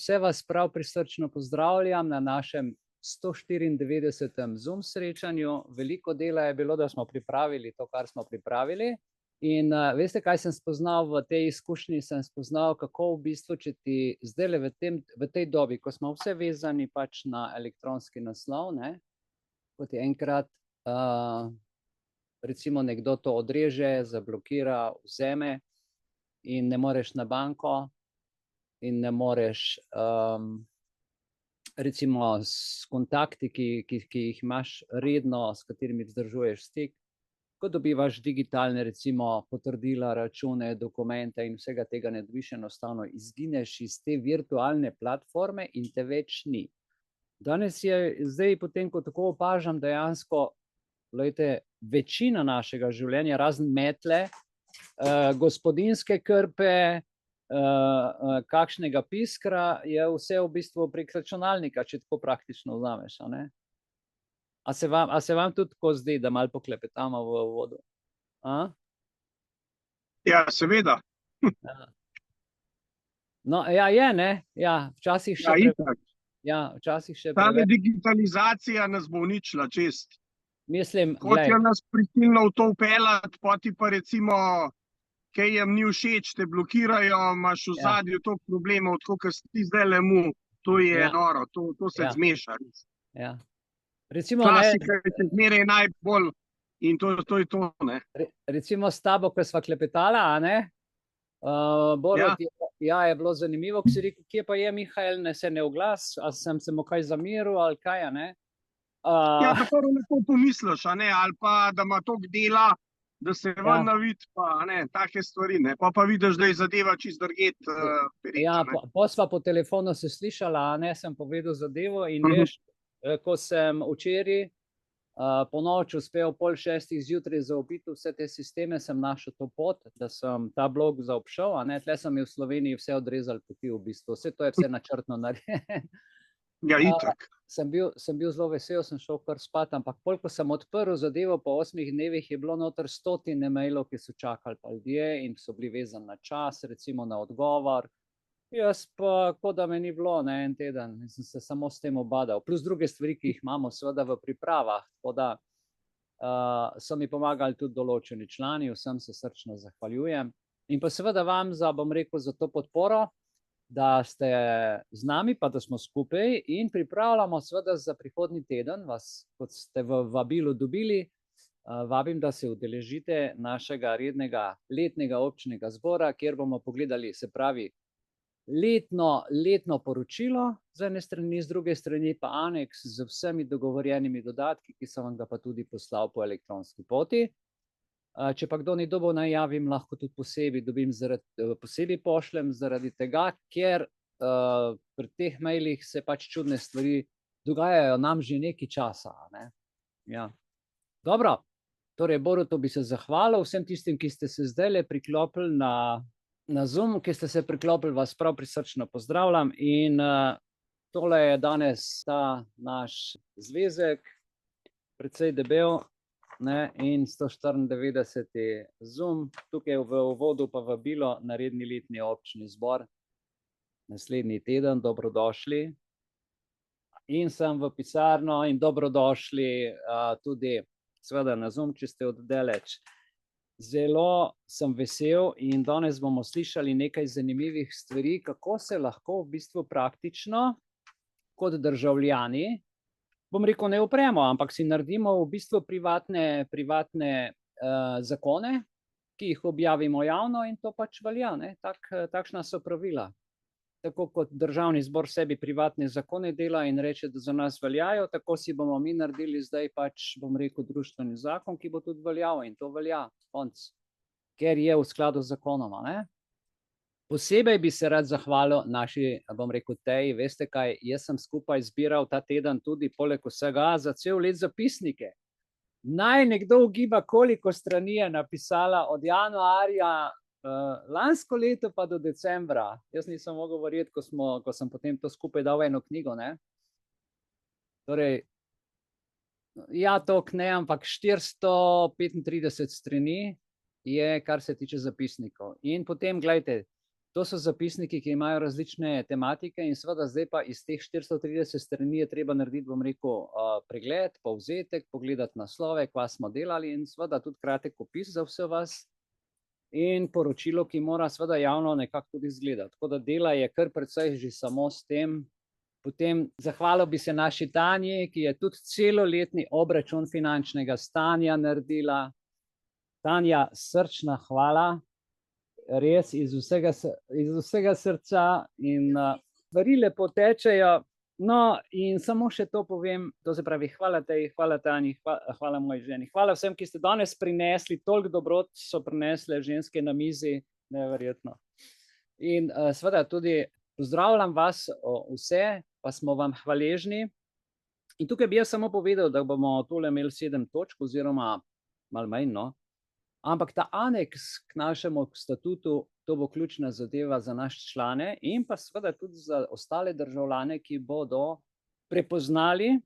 Vse vas prav prisrčno pozdravljam na našem 194. Zoom srečanju. Veliko dela je bilo, da smo pripravili to, kar smo pripravili. In veste, kaj sem spoznal v tej izkušnji? Sem spoznal, kako v bistvu, če ti zdaj v tej dobi, ko smo vse vezani pač na elektronski naslov, ne, kot je enkrat recimo nekdo to odreže, zablokira, vzeme in ne moreš na banko in ne moreš recimo s kontakti, ki jih imaš redno, s katerimi vzdržuješ stik, ko dobivaš digitalne recimo potrdila, račune, dokumente in vsega tega ne dobiš, enostavno izgineš iz te virtualne platforme in te več ni. Danes je, zdaj potem, ko tako opažam, dejansko, glejte, večina našega življenja, razen metle, gospodinjske krpe, kakšnega piskra, je vse v bistvu prek računalnika, če tako praktično vzameš, a ne? A se vam tudi tako zdi, da malo poklepetamo v uvodu? Ja, seveda. No, ja, je, ne? Ja, včasih še itak. Ja, včasih še Tale digitalizacija nas bo uničila čist. Mislim, hočejo nas prisilno v to vpeljati, poti pa recimo, kaj jim ni všeč, te blokirajo, imaš v ozadju toliko problemov, tako kot si zdaj le mu, to je noro, to se zmeša. Ja. Recimo, klasika je še zmeraj najbolj in to je to, ne. Recimo s tabo, ko sva klepetala, a ne? Borut, ja, je bilo zanimivo, ko si rekel, kje pa je Mihael, ne se ne oglas, ali sem se mu kaj zameril, ali kaj, a ne? Ja, tako lepo pomisliš, a ne, ali pa, da ima toliko dela, da se ven navidi, pa ne, take stvari, ne, pa vidiš, da je zadeva čist drugje pereča. Ja, pa sva po telefonu se slišala, a ne, sem povedal zadevo in veš, ko sem včeraj po noč uspel 5:30 zjutraj zaobiti vse te sisteme, sem našel to pot, da sem ta blog zaobšel, a ne, tle sem v Sloveniji vse odrezali poti v bistvu, vse to je vse načrtno narejeno. Ja, itak. Sem bil zelo vesel, sem šel kar spat, ampak ko sem odprl zadevo po 8 dnevih, je bilo noter 100 mailov, ki so čakali pa ljudje in so bili vezani na čas, recimo na odgovor. Jaz pa, kot da me ni bilo, ne, en teden, in sem se samo s tem obadal. Plus druge stvari, ki jih imamo seveda v pripravah, tako da so mi pomagali tudi določeni člani, vsem se srčno zahvaljujem. In pa seveda vam bom rekel, za to podporo, da ste z nami, pa da smo skupaj in pripravljamo seveda za prihodnji teden, vas, kot ste v vabilu dobili, vabim, da se udeležite našega rednega letnega občnega zbora, kjer bomo pogledali, se pravi, letno poročilo z ene strani, z druge strani pa aneks z vsemi dogovorjenimi dodatki, ki sem vam ga pa tudi poslal po elektronski poti. Če pa kdo ni dobil, naj javim, lahko tudi posebej pošljem zaradi tega, ker pri teh mailih se pač čudne stvari dogajajo nam že nekaj časa, ne? Ja. Dobro, torej Borutu bi se zahvalil, vsem tistim, ki ste se zdajle priklopili na Zoom, ki ste se priklopili, vas prav prisrčno pozdravljam in tole je danes ta naš zvezek, precej debel, ne, in 194. Zoom, tukaj v uvodu pa vabilo na redni letni občni zbor naslednji teden, dobrodošli. In sem v pisarno in dobrodošli tudi seveda na Zoom, če ste oddaleč. Zelo sem vesel in danes bomo slišali nekaj zanimivih stvari, kako se lahko v bistvu praktično kot državljani, bom rekel, ne upremo, ampak si naredimo v bistvu privatne zakone, ki jih objavimo javno in to pač velja, ne? Takšna so pravila. Tako kot državni zbor sebi privatne zakone dela in reče, da za nas veljajo, tako si bomo mi naredili zdaj pač, bom rekel, društveni zakon, ki bo tudi veljal in to velja, konc, ker je v skladu z zakonoma, ne? Posebej bi se rad zahvalil naši, bom rekel, Teji, veste kaj, jaz sem skupaj zbiral ta teden tudi poleg vsega za cel let zapisnike. Naj nekdo ugiba, koliko strani je napisala od januarja lansko leto pa do decembra. Jaz nisem mogel verjeti, ko sem potem to skupaj dal v eno knjigo, ne. Torej, ja, toliko ne, ampak 435 strani je, kar se tiče zapisnikov. In potem, gledajte, To so zapisniki, ki imajo različne tematike in seveda zdaj pa iz teh 430 strani je treba narediti, bom rekel, pregled, povzetek, pogledati naslove, kva smo delali in seveda tudi kratek opis za vse vas in poročilo, ki mora seveda javno nekako tudi izgledati. Tako da dela je kar precej že samo s tem. Potem zahvalil bi se naši Tanji, ki je tudi celoletni obračun finančnega stanja naredila. Tanja, srčna hvala. Res iz vsega srca in stvari lepo tečejo. No, in samo še to povem, to se pravi, hvala tej, hvala Tanji, hvala moji ženi. Hvala vsem, ki ste danes prinesli, toliko dobrot so prinesle ženske na mizi, neverjetno. In seveda tudi pozdravljam vas vse, pa smo vam hvaležni. In tukaj bi jaz samo povedal, da bomo tole imeli 7 točk oziroma malo manj, no. Ampak ta aneks k našemu statutu, to bo ključna zadeva za naše člane in pa seveda tudi za ostale državljane, ki bodo prepoznali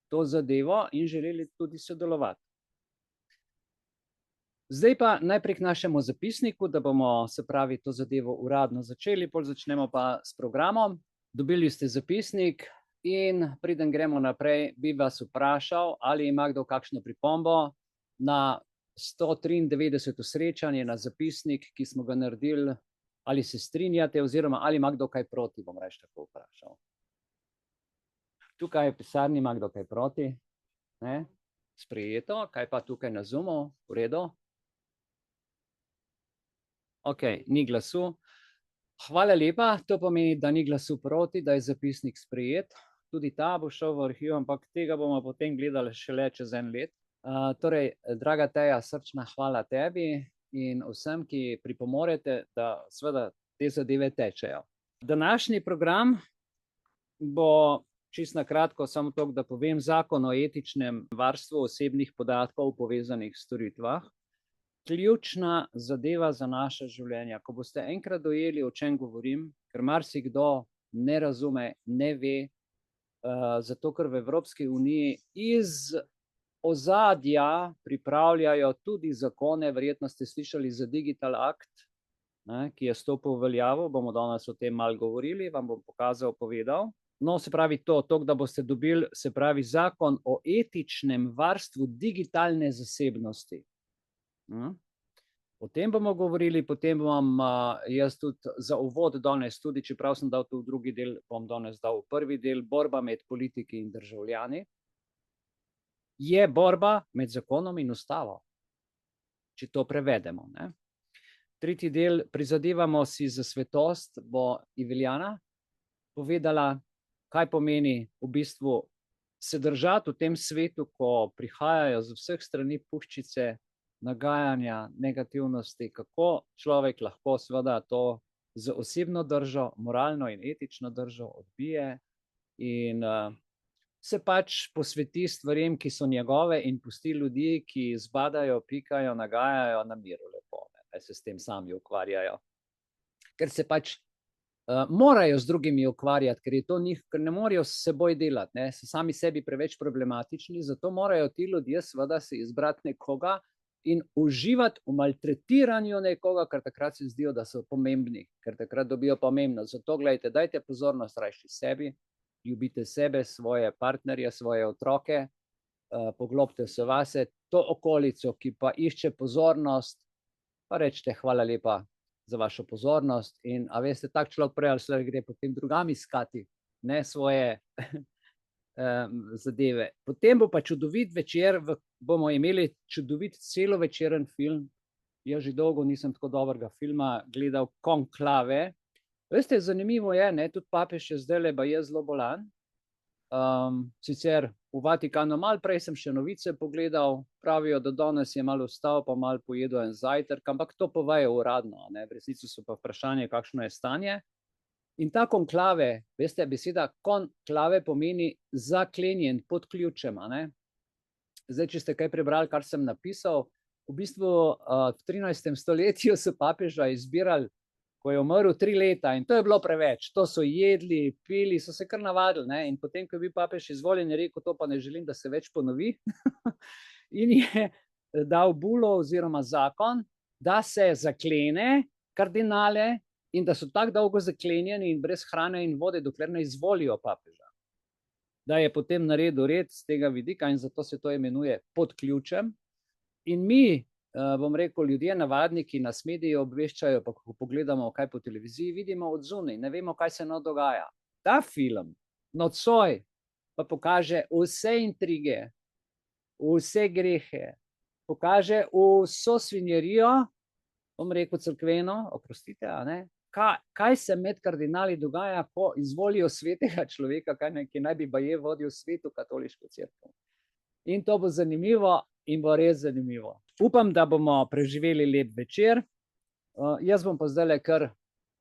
to zadevo in želeli tudi sodelovati. Zdaj pa najprej k našemu zapisniku, da bomo, se pravi, to zadevo uradno začeli, potem začnemo pa s programom. Dobili ste zapisnik in preden gremo naprej, bi vas vprašal, ali ima kdo kakšno pripombo na 193. srečanje, na zapisnik, ki smo ga naredili, ali se strinjate oziroma ali ima kdo kaj proti, bom reč tako vprašal. Tukaj v pisarni ima kdo kaj proti? Ne? Sprejeto, kaj pa tukaj na Zoomu? V redu? Ok, ni glasu. Hvala lepa, to pomeni, da ni glasu proti, da je zapisnik sprejet. Tudi ta bo šel v arhiv, ampak tega bomo potem gledali šele čez 1 let. Torej, draga Teja, srčna hvala tebi in vsem, ki pripomorete, da seveda te zadeve tečejo. Današnji program bo čisto na kratko, samo to, da povem, Zakon o etičnem varstvu osebnih podatkov v povezanih storitvah. Ključna zadeva za naše življenja. Ko boste enkrat dojeli, o čem govorim, ker marsikdo ne razume, ne ve, zato ker v Evropski uniji iz ozadja pripravljajo tudi zakone, verjetno ste slišali za Digital Act, ki je stopil v veljavo, bomo danes o tem malo govorili, vam bom pokazal, povedal. No, se pravi to, da boste dobili, se pravi, Zakon o etičnem varstvu digitalne zasebnosti. O tem bomo govorili, potem bom jaz tudi za uvod danes tudi, čeprav sem dal to v drugi del, bom danes dal v prvi del, borba med politiki in državljani. Je borba med zakonom in ustavo, če to prevedemo. Ne? Tretji del, prizadevamo si za svetost, bo Iveljana povedala, kaj pomeni v bistvu se držati v tem svetu, ko prihajajo z vseh strani puščice, nagajanja, negativnosti, kako človek lahko seveda to z osebno držo, moralno in etično držo odbije in se pač posveti stvarem, ki so njegove in pusti ljudi, ki zbadajo, pikajo, nagajajo na miru lepo, da se s tem sami ukvarjajo. Ker se pač morajo z drugimi ukvarjati, ker je to njih, ker ne morajo s seboj delati, ne, so sami sebi preveč problematični, zato morajo ti ljudje seveda si izbrati nekoga in uživati v maltretiranju nekoga, ker takrat se zdijo, da so pomembni, ker takrat dobijo pomembnost. Zato gledajte, dajte pozornost rajši sebi, ljubite sebe, svoje partnerje, svoje otroke, poglobite se vase, to okolico, ki pa išče pozornost, pa rečete hvala lepa za vašo pozornost in, a veste, tak človek prej ali slej gre potem drugam iskati, ne svoje zadeve. Potem bo pa čudovit večer, bomo imeli čudovit celovečeren film, jaz že dolgo nisem tako dobrega filma gledal, Konklave. Veste, zanimivo je, ne, tudi papež je zdajle baje zelo bolan, sicer v Vatikanu malo prej sem še novice pogledal, pravijo, da danes je malo vstal, pa malo pojedel en zajtrk, ampak to povejo uradno, ne, v resnici so pa vprašanje, kakšno je stanje. In ta konklave, veste, beseda konklave pomeni zaklenjen pod ključem, ne. Zdaj, če ste kaj prebrali, kar sem napisal, v bistvu v 13. stoletju so papeža izbirali, ko je umrl 3 leta in to je bilo preveč, to so jedli, pili, so se kar navadili, ne? In potem, ko je bil papež izvoljen, je rekel, to pa ne želim, da se več ponovi in je dal bulo oziroma zakon, da se zaklene kardinale in da so tako dolgo zaklenjeni in brez hrane in vode, dokler ne izvolijo papeža. Da je potem naredil red z tega vidika in zato se to imenuje pod ključem. In mi, bom rekel, ljudje navadni, ki nas mediji obveščajo, pa ko pogledamo kaj po televiziji, vidimo od zunaj, ne vemo, kaj se dogaja. Ta film, nocoj, pa pokaže vse intrige, vse grehe, pokaže vso svinjerijo, bom rekel cerkveno, oprostite, a ne? Kaj se med kardinali dogaja, ko izvolijo svetega človeka, ki naj bi baje vodil svetu katoliško cerkev. In to bo zanimivo in bo res zanimivo. Upam, da bomo preživeli lep večer. Jaz bom pa zdajle kar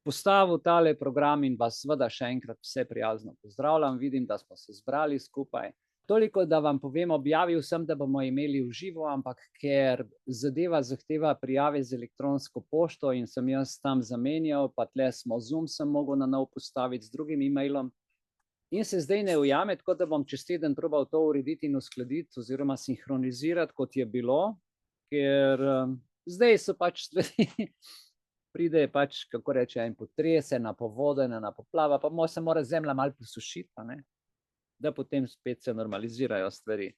postavil tale program in vas seveda še enkrat vse prijazno pozdravljam. Vidim, da smo se zbrali skupaj. Toliko, da vam povem, objavil sem, da bomo imeli v živo, ampak ker zadeva zahteva prijave z elektronsko pošto in sem jaz tam zamenjal, pa tle smo Zoom sem mogel na nov postaviti z drugim e-mailom in se zdaj ne ujame, tako da bom čez teden probal to urediti in uskladiti oziroma sinhronizirati, kot je bilo, ker zdaj so pač stvari, pride pač, kako reče, en potres, ena povoda, ena poplava, pa se mora zemlja malo posušiti, pa ne? Da potem spet se normalizirajo stvari.